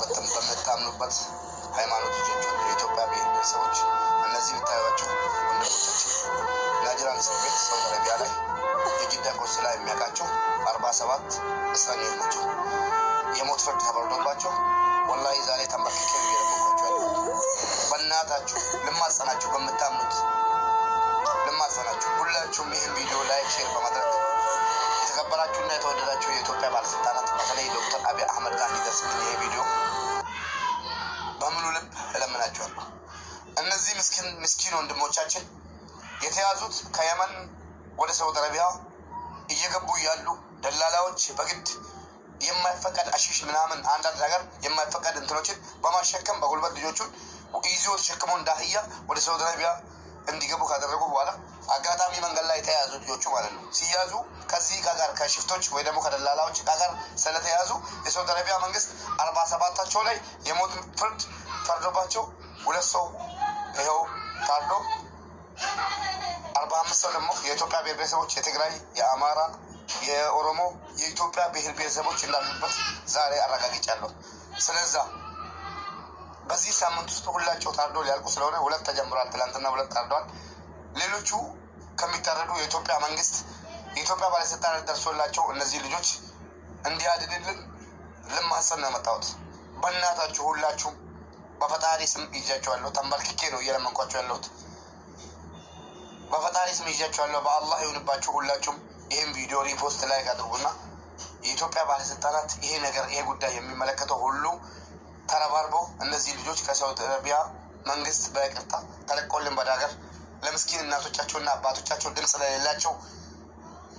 በምታምኑበት ሃይማኖት ልጆች የኢትዮጵያ ብሔር ብሔረሰቦች እነዚህ ብታዩዋቸው ወንድሞቻችን ናጅራን እስር ቤት ሳውዲ አረቢያ ላይ የጅዳ ቆንስላ የሚያውቃቸው 47 እስረኞች ናቸው። የሞት ፍርድ ተፈርዶባቸው ወላሂ ዛሬ ተንበርክኬ እየለመንኳቸው ያለው በእናታችሁ ልማጸናችሁ፣ በምታምኑት ልማጸናችሁ። ሁላችሁም ይህን ቪዲዮ ላይክ፣ ሼር በማድረግ የተከበራችሁና የተወደዳችሁ የኢትዮጵያ ባለስልጣናት በተለይ ዶክተር አብይ አህመድ ጋር እንዲደርስልኝ ይሄ ቪዲዮ በሙሉ ልብ እለምናችኋለሁ። እነዚህ ምስኪን ወንድሞቻችን የተያዙት ከየመን ወደ ሳውዲ አረቢያ እየገቡ ያሉ ደላላዎች በግድ የማይፈቀድ አሺሽ ምናምን አንዳንድ ነገር የማይፈቀድ እንትኖችን በማሸከም በጉልበት ልጆቹን ይዞ ተሸክመው እንዳህያ ወደ ሳውዲ አረቢያ እንዲገቡ ካደረጉ በኋላ አጋጣሚ መንገድ ላይ የተያዙ ልጆቹ ማለት ነው። ሲያዙ ከዚህ ጋር ከሽፍቶች ወይ ደግሞ ከደላላዎች ጋር ስለተያዙ የሳውዲ አረቢያ መንግስት 47ታቸው ላይ የሞት ፍርድ ፈርዶባቸው 2 ሰው ይኸው ታርዶ 45 ሰው ደግሞ የኢትዮጵያ ብሔር ብሔረሰቦች የትግራይ፣ የአማራ፣ የኦሮሞ፣ የኢትዮጵያ ብሔር ብሔረሰቦች እንዳሉበት ዛሬ አረጋግጫለሁ። ስለዛ በዚህ ሳምንት ውስጥ ሁላቸው ታርዶ ሊያልቁ ስለሆነ 2 ተጀምሯል። ትላንትና 2 ታርዷል። ሌሎቹ ከሚታረዱ የኢትዮጵያ መንግስት የኢትዮጵያ ባለስልጣናት ደርሶላቸው እነዚህ ልጆች እንዲያድንልን ልማጸን ነው የመጣሁት። በእናታችሁ ሁላችሁም በፈጣሪ ስም ይዣችኋለሁ። ተንበርክኬ ነው እየለመንኳቸው ያለሁት። በፈጣሪ ስም ይዣችኋለሁ። በአላህ ይሁንባችሁ። ሁላችሁም ይህን ቪዲዮ ሪፖስት ላይክ አድርጉና የኢትዮጵያ ባለስልጣናት ይሄ ጉዳይ የሚመለከተው ሁሉ ተረባርበው እነዚህ ልጆች ከሳውዲ አረቢያ መንግስት በይቅርታ ተለቆልን በዳገር ለምስኪን እናቶቻቸውና አባቶቻቸው ድምፅ ለሌላቸው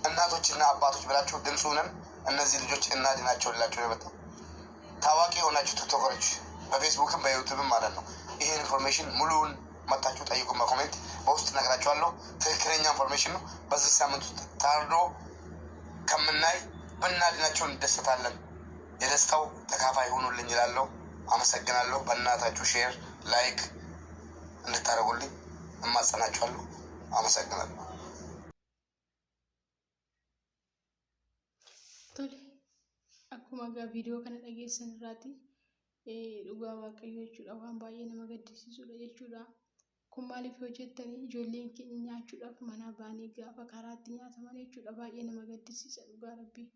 እናቶችና አባቶች ብላችሁ ድምፅ ሆነን እነዚህ ልጆች እናድናቸውላቸው ነው የመጣው። ታዋቂ የሆናችሁ ቲክቶከሮች በፌስቡክም በዩቱብም ማለት ነው ይሄን ኢንፎርሜሽን ሙሉውን መታችሁ ጠይቁ። በኮሜንት በውስጥ ነግራችኋለሁ። ትክክለኛ ኢንፎርሜሽን ነው። በዚህ ሳምንት ውስጥ ታርዶ ከምናይ ብናድናቸው እንደሰታለን። የደስታው ተካፋይ ሆኑልኝ ይላለሁ። አመሰግናለሁ። በእናታችሁ ሼር ላይክ እንድታደርጉልኝ እማጸናችኋለሁ። አመሰግናለሁ። Tole, akkuma egaa viidiyoo kana dhageessan irraati dhugaa waaqayyoo jechuudha. Waan baay'ee nama gaddisiisudha jechuudha. Kun maaliif yoo jettanii ijoolleen keenya nyaachuudhaaf mana baanii gaafa karaatti nyaataman jechuudha. Baay'ee nama gaddisiisa dhugaa rabbii.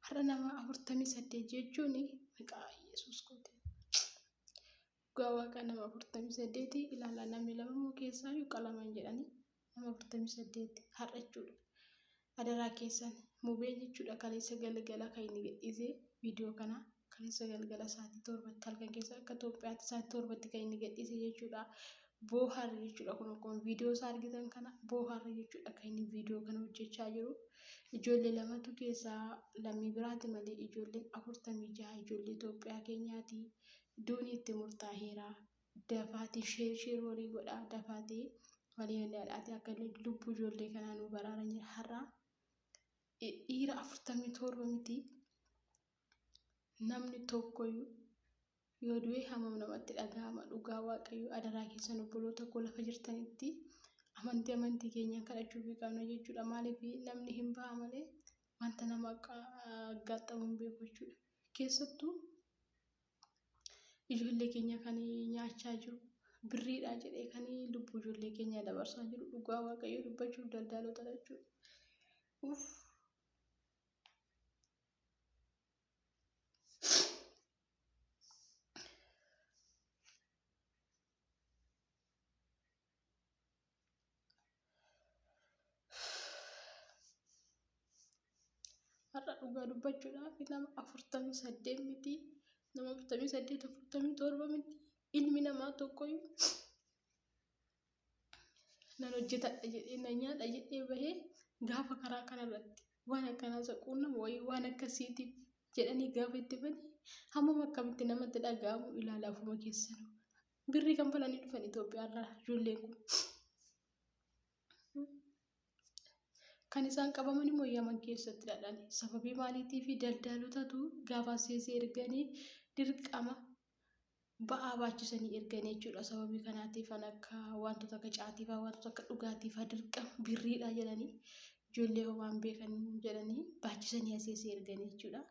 Har'a nama 48 jechuun maqaa Yesuus goote. Dhugaa waaqa nama 48 ilaalaa namni lama moo keessaa qalaman jedhanii nama 48 har'a jechuudha. Adaraa keessan mubee jechuudha. Kaleessa galgala kan inni gadhiise viidiyoo kana kaleessa galgala sa'aatii 7 halkan keessa akka Itoophiyaatti sa'aatii 7 kan inni gadhiise jechuudha. Booharri jechuudha. Kun akkuma viidiyoo isaa argitan kana booharri jechuudha kan inni viidiyoo kana hojjechaa jiru. Ijoollee lamatu keessaa lammii biraati malee ijoolleen 46 ijoollee Itoophiyaa keenyaati. Iddoon itti murtaa'eera. Dafaatii sheer horii godhaa dafaatii waliin dhaadhaati akka lubbuu ijoollee kanaa nu baraaran har'a. Dhiira 47 miti namni tokkoyyuu yoo du'e hammam namatti dhagahama. Dhugaa waaqayyoo adaraa keessan obboloota koo lafa jirtanitti amantii keenya kadhachuu fi qabna jechuudha. Maaliif namni hin ba'a malee wanta nama gaaxamu hin beeku jechuudha. Keessattuu ijoollee keenya kan nyaachaa jiru birriidha jedhee kan lubbuu ijoollee keenya dabarsaa jiru. Dhugaa waaqayyoo dubbachuuf daldaalota jechuudha. Har'a dhugaa dubbachuudhaaf nama 48 miti nama 48 47 miti ilmi namaa tokkoyyuu nan hojjetadha jedhee nan nyaadha jedhee bahee gaafa karaa kanarratti waan akkanaa saquun nama wayii waan akkasiitiif jedhanii gaafa itti bane hammam akkamitti namatti dhaga'amu ilaalaa ofuma keessan. Birrii kan falanii dhufan Itoophiyaarraa ijoolleen kun. Kan isaan qabaman immoo Yaman keessatti dhadhani. Sababii maaliitiif daldaltootatu gaafa seesee erganii dirqama ba'aa baachisanii erganii jechuudha. Sababii kanaatiif akka wantoota akka caatii fa'aa wantoota akka dhugaatii fa'aa dirqama birriidha jedhanii ijoollee homaan beekan jedhanii baachisanii seesee erganii jechuudha.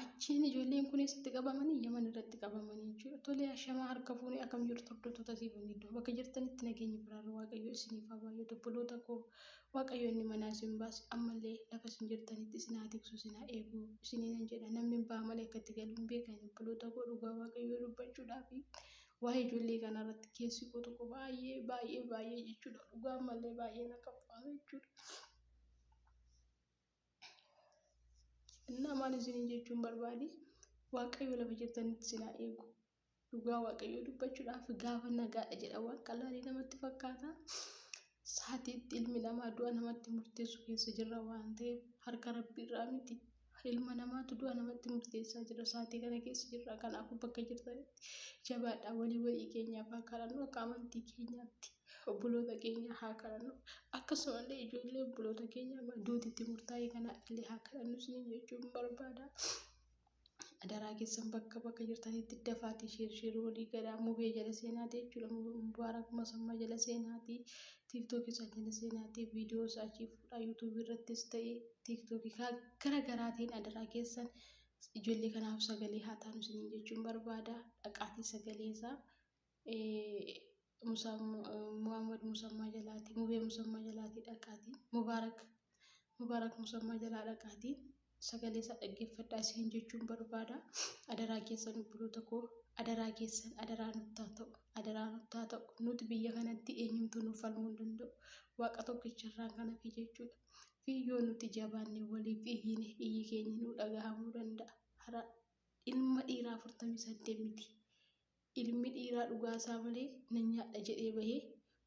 Achi Isheen ijoolleen kun eessatti qabamanii Yaman irratti qabamanii jechuudha. Tole ashamaa harka fuunee akkam jirtu hordoftoota siifan iddoo bakka jirtanitti nageenya biraarra waaqayyo isiniif haa baay'atu. Obboloota koo waaqayyo inni manaa isin baase ammallee lafa isin jirtanitti isin haa tiksu isin haa eegu isiniin jedha. Namni ba'a malee akkatti galu hin beekan. Obboloota koo dhugaa waaqayyo dubbachuudhaa fi waa'ee ijoollee kanarratti keessi koo tokko baay'ee jechuudha. Dhugaa ammallee baay'ee na qabbaa jechuudha. Innaa maal isiniin jechuun barbaade waaqayyo lafa jirtanitti isin haa eegu. Dhugaa waaqayyo dubbachuudhaaf gaafa nagaadha jedha waan qalaalii namatti fakkaata. Saatiitti ilmi namaa du'a namatti murteessu keessa jirra waan ta'eef harka rabbii irraa miti. Ilma namaatu du'a namatti murteessaa jira. Saatii kana keessa jirra. Kanaafuu bakka jirtanitti jabaadhaa walii keenyaaf haa kadhannu akka amantii keenyaatti. Obboloota keenya haa kadhannu. Akkasumallee ijoollee obboloota keenya duutitti murtaa'e kana illee haa kadhannu isiniin jechuun barbaada. Adaraa keessan bakka jirtanitti dafaatii sheer walii gadaa mubee jala seenaati jechuudha. Mubaarak Musammaa jala seenaati. Tiiktookii isaa jala seenaati. Viidiyoo isaa achii fuudhaa yuutuubii irrattis ta'ee tiiktookii garaagaraatiin adaraa keessan ijoollee kanaaf sagalee haa taanu isiniin jechuun barbaada. Dhaqaatii sagalee isaa Muhammad Musammaa jalaati. Mubee Musammaa jalaati dhaqaatii. Mubaarak Musammaa jalaa dhaqaatii. Sagalee isaa dhaggeeffadhaa isin jechuun barbaada. Adaraa keessan obboloota koo adaraa keessan adaraa nutti haa ta'u. Nuti biyya kanatti eenyumtuu nuuf falmuu hin danda'u. Waaqa tokkicharraan kana fi jechuudha. Fi yoo nuti jabaannee waliif iyyine iyyi keenya nu dhagahamuu danda'a. Ilma dhiiraa 48 miti. Ilmi dhiiraa dhugaasaa malee nan nyaadha jedhee bahee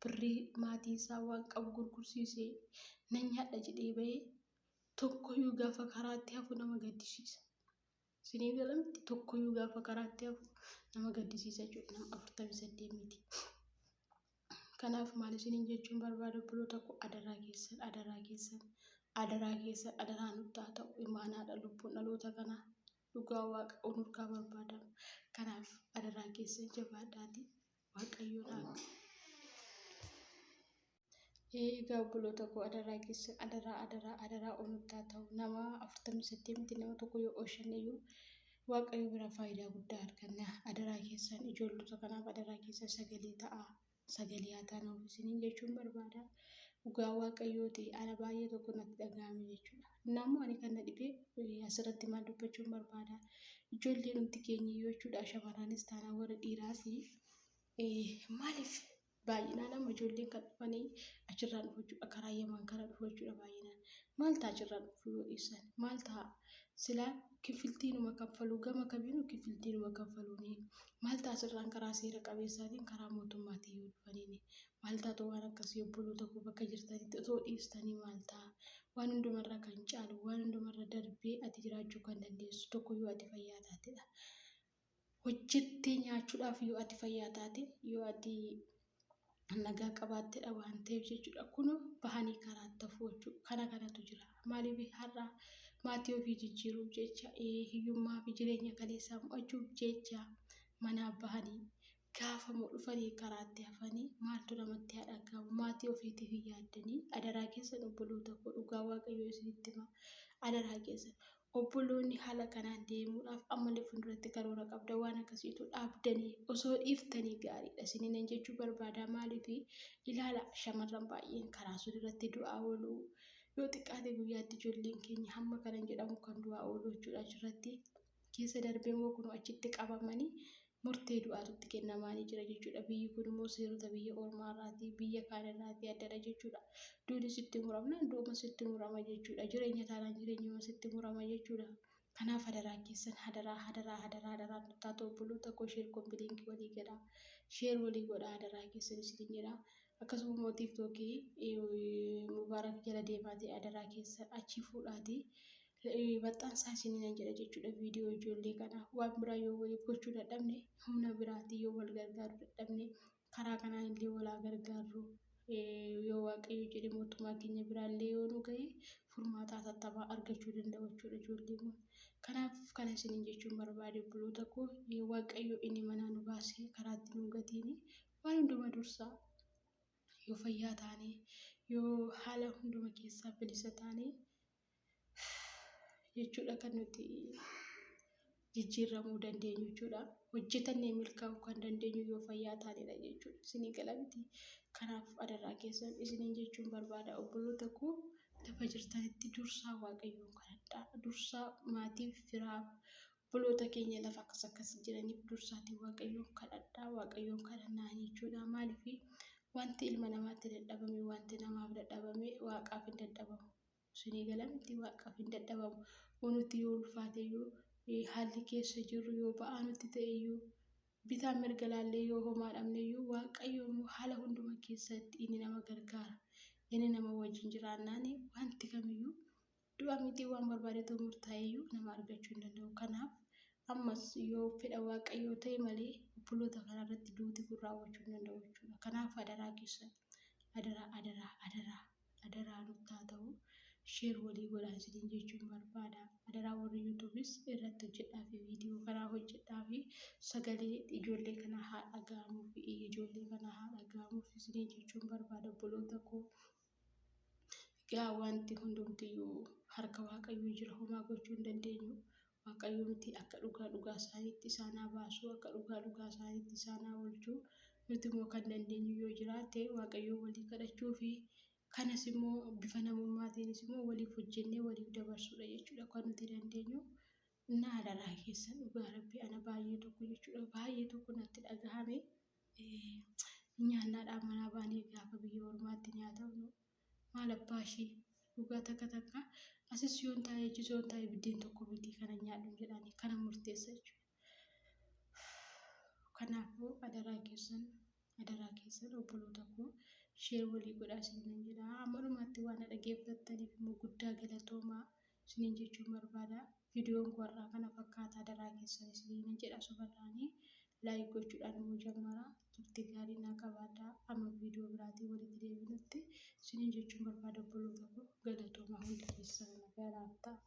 birrii maatii isaa waan qabu gurgursiisee nan nyaadha jedhee bahee tokkoyyuu gaafa karaatti hafu nama gaddisiisa. Isinii galamti tokkoyyuu gaafa karaatti hafu nama gaddisiisa jechuudha. Nama 48 miti. Kanaaf maal isiniin jechuun barbaada obboloota koo adaraa keessan adaraa nutti haa ta'u. Imaanaadha lubbuun dhaloota kanaa dhugaa waaqa onurkaa barbaadamu. Kanaaf adaraa keessan jabaadhaati waaqayyoon haa egaa obboloota koo adaraa keessan adaraa onurtaa ta'u. Nama 48 miti nama tokko yoo oolshanneyyuu waaqayyo bira faayidaa guddaa arganna. Adaraa keessan ijoollota kanaaf adaraa keessan sagalee haa taanu isiniin jechuun barbaada. Dhugaa waaqayyooti ana baay'ee tokko natti dhagahame jechuudha. Namoo ani kan na dhibee asirratti maal dubbachuun barbaada. Ijoollee nuti keenya jechuudha shamarranis taanaan warra dhiiraas maaliif baay'inaan amma ijoolleen kan dhufanii achirraan dhufu jechuudha. Karaa Yaman kana dhufu jechuudha baay'inaan. Maal ta'a achirraan dhufu yoo dhiisan? Maal ta'a? Silaa kifiltiinuma kaffaluu gama kamiinuu kifiltiinuma kaffaluuni. Maal ta'a asirraan karaa seera qabeessaatiin karaa mootummaatiin yoo dhufaniini. Maal ta'a waan akkasii obboloota koo bakka jirtanitti otoo dhiistanii maal ta'a? Waan hundumarra kan caalu waan hundumarra darbee ati jiraachuu kan dandeessu tokko yoo ati fayyaa taatedha. Hojjettee nyaachuudhaaf yoo ati fayyaa taate yoo ati nagaa qabaattedha waan ta'eef jechuudha. Kunoo bahanii karaatti hafu jechuudha. Kanatu jira. Maaliif har'a maatii ofii jijjiiruuf jecha hiyyummaa fi jireenya kaleessaa mo'achuuf jecha manaa bahanii gaafa dhufanii karaatti hafanii maaltu namatti haa dhagahamu maatii ofiitiif yaaddanii adaraa keessan obboloota koo dhugaa waaqayyoo isinitti hima. Adaraa keessan obboloonni haala kanaan deemuudhaaf ammallee fuulduratti karoora qabda waan akkasiitu dhaabdanii osoo dhiiftanii gaariidha isiniin jechuu barbaada. Maaliif ilaala shamarran baay'een karaa sun irratti du'aa oolu yoo xiqqaate guyyaatti ijoolleen keenya hamma kanan jedhamu kan du'aa oolu jechuudha. Achirratti keessa darbee moo kun achitti qabamanii murtee du'aatutti kennamaanii jira jechuudha. Biyyi kun immoo seerota biyya ormaarraatii biyya kaanirraatii addadha jechuudha. Duuni sitti muramna duuma sitti murama jechuudha. Jireenya taanaan jireenyuma sitti murama jechuudha. Kanaaf adaraa keessan adaraa nutti obboloota koo sheer kompiiliinkii walii godhaa. Sheer walii godhaa adaraa keessan isin jedha. Akkasuma immoo tiiktookii Mubaarak jala deemaa ta'e adaraa keessan achi fuudhaatii. Maxxansaa isiniin jedha jechuudha. Viidiyoo ijoollee kana waan biraa yoo waliif gochuu dadhabne humna biraatii yoo wal gargaaruu dadhabne karaa kanaan illee walaa gargaarru yoo waaqayyo jedhe mootummaa keenya biraallee yoo nu gahe furmaataa tattamaa argachuu danda'u jechuudha ijoolleen kun. Kanaaf kana isiniin jechuun barbaade obboloota koo waaqayyo inni manaa nu baasee karaatti nu gatiini waan hunduma dursaa yoo fayyaa taane yoo haala hunduma keessaa bilisa taane jechuudha kan nuti jijjiiramuu dandeenyu jechuudha. Hojjetannee milkaa'uu kan dandeenyu yoo fayyaa taanedha jechuudha. Isinii galamti. Kanaaf adaraa keessan isiniin jechuun barbaada. Obboloota koo lafa jirtanitti dursaa waaqayyoon kadhadhaa. Dursaa maatiif firaaf obboloota keenya lafa akkas jiraniif dursaatii waaqayyoon kadhadhaa. Waaqayyoon kadhannaa jechuudha. Maaliif wanti ilma namaatti dadhabame wanti namaaf dadhabame waaqaaf hin dadhabamu. Isinii galamti waaqaaf hin dadhabamu. Wanuti yoo ulfaateyyuu haalli keessa jirru yoo ba'aa nutti ta'eyyuu bitaan mirga laallee yoo homaa dhabneyyuu waaqayyo haala hunduma keessatti inni nama gargaara. Inni nama wajjin jiraannaan wanti kamiyyuu du'a miti waan barbaadetu murtaa'eyyuu nama argachuu hin danda'u. Kanaaf ammas yoo fedha waaqayyoo ta'e malee obboloota kanarratti duuti kun raawwachuu hin danda'u jechuudha. Kanaaf adaraa keessan adaraa nutti haa ta'u. Sheer walii godhaa isiniin jechuun barbaada. Adaraa warri yuutuubis irratti hojjedhaa fi viidiyoo kanaa hojjedhaa fi sagalee ijoollee kana haa dhaga'amuu fi ijoollee kana haa dhaga'amuuf isiniin jechuun barbaada obboloota koo. Egaa wanti hundumtiyyuu harka waaqayyoo jira homaa gochuu hin dandeenyu. Waaqayyo miti akka dhugaa isaaniitti isaan haa baasu akka dhugaa isaaniitti isaan haa oolchu. Nuti immoo kan dandeenyu yoo jiraate waaqayyoo walii kadhachuu fi kanas immoo bifa namummaatiinis immoo waliif hojjennee waliif dabarsuudha jechuudha kan nuti dandeenyu. Innaa adaraa keessan dhugaa rabbi ana baay'ee tokko jechuudha baay'ee tokko natti dhagahame. Nyaannaadhaan manaa baanee gaafa biyya ormaatti nyaatamnu maal abbaa ishee dhugaa takka asis yoon taa'ee jisoon taa'ee biddeen tokko bitii kana nyaadhu jedhanii kana murteessa jechuudha. Kanaafuu adaraa keessan obboloota koo sheer walii godhaa isiniin jedha. Ammalumaatti waan dhaggeeffattaniif immoo guddaa galatoomaa isiniin jechuun barbaada. Viidiyoon warraa kana fakkaata adaraa keessan isiniin jedha sobarraanii laayik gochuudhaan immoo jammara. Turtii gaarii naa qabaadhaa. Amma viidiyoo biraatii walitti deebinutti isiniin jechuun barbaada obboloota koo galatoomaa hundi keessan nagaadhaaf ta'a.